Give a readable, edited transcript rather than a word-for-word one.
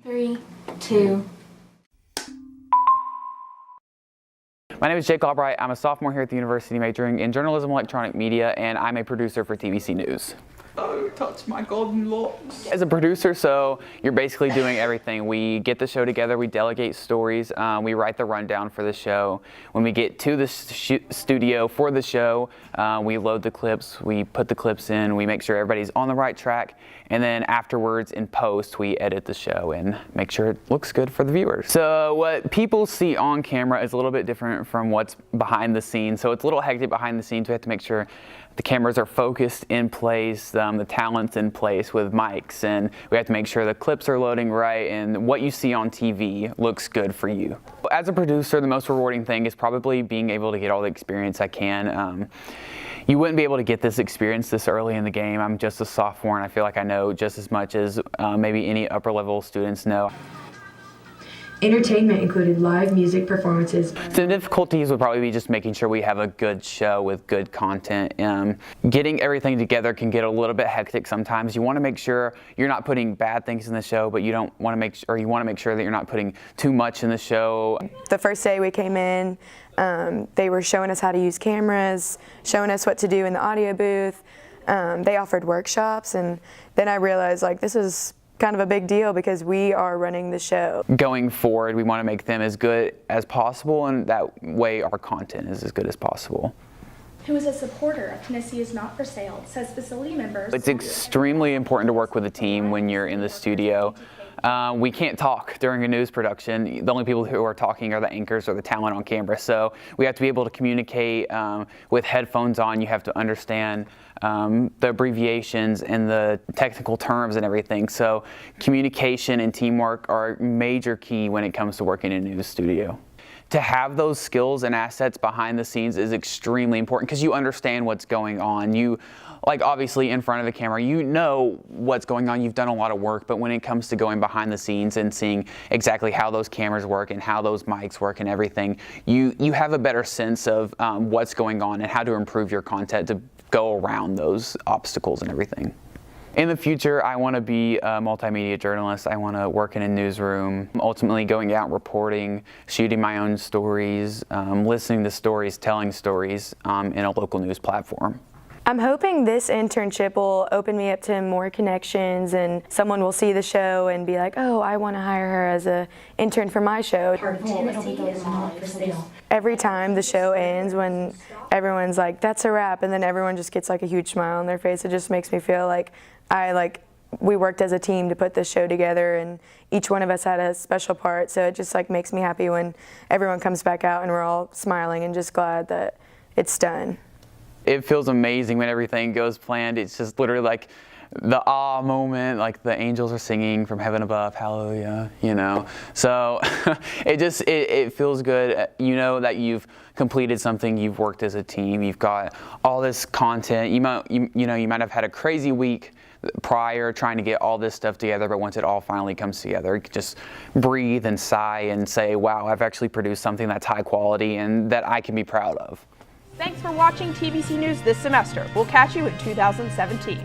3, 2. My name is Jake Albright. I'm a sophomore here at the university majoring in journalism, electronic media, and I'm a producer for TVC News. Oh, touch my golden locks. As a producer, so you're basically doing everything. We get the show together, we delegate stories, we write the rundown for the show. When we get to the studio for the show, we load the clips, we put the clips in, we make sure everybody's on the right track, and then afterwards in post we edit the show and make sure it looks good for the viewers. So what people see on camera is a little bit different from what's behind the scenes. So it's a little hectic behind the scenes. We have to make sure the cameras are focused in place, the talent's in place with mics, and we have to make sure the clips are loading right and what you see on TV looks good for you. As a producer, the most rewarding thing is probably being able to get all the experience I can. You wouldn't be able to get this experience this early in the game. I'm just a sophomore and I feel like I know just as much as maybe any upper level students know. Entertainment included live music performances. The difficulties would probably be just making sure we have a good show with good content. Getting everything together can get a little bit hectic sometimes. You want to make sure you're not putting bad things in the show, but you don't want to make sure, or you want to make sure that you're not putting too much in the show. The first day we came in, they were showing us how to use cameras, showing us what to do in the audio booth. They offered workshops, and then I realized like this is kind of a big deal because we are running the show. Going forward, we want to make them as good as possible, and that way our content is as good as possible. Who is a supporter of Tennessee is Not for Sale, says facility members. It's extremely important to work with a team when you're in the studio. We can't talk during a news production. The only people who are talking are the anchors or the talent on camera. So we have to be able to communicate with headphones on. You have to understand the abbreviations and the technical terms and everything. So communication and teamwork are a major key when it comes to working in a news studio. To have those skills and assets behind the scenes is extremely important because you understand what's going on. You, like obviously in front of the camera, you know what's going on, you've done a lot of work, but when it comes to going behind the scenes and seeing exactly how those cameras work and how those mics work and everything, you have a better sense of what's going on and how to improve your content to go around those obstacles and everything. In the future, I want to be a multimedia journalist. I want to work in a newsroom, ultimately going out reporting, shooting my own stories, listening to stories, telling stories in a local news platform. I'm hoping this internship will open me up to more connections and someone will see the show and be like, oh, I want to hire her as an intern for my show. Every time the show ends, when everyone's like, that's a wrap, and then everyone just gets like a huge smile on their face, it just makes me feel like we worked as a team to put this show together, and each one of us had a special part, so it just like makes me happy when everyone comes back out and we're all smiling and just glad that it's done. It feels amazing when everything goes planned. It's just literally like the awe moment, like the angels are singing from heaven above, hallelujah, you know. So it feels good. You know that you've completed something, you've worked as a team, you've got all this content. You might have had a crazy week prior trying to get all this stuff together, but once it all finally comes together, you can just breathe and sigh and say, wow, I've actually produced something that's high quality and that I can be proud of. Thanks for watching TVC News this semester. We'll catch you in 2017.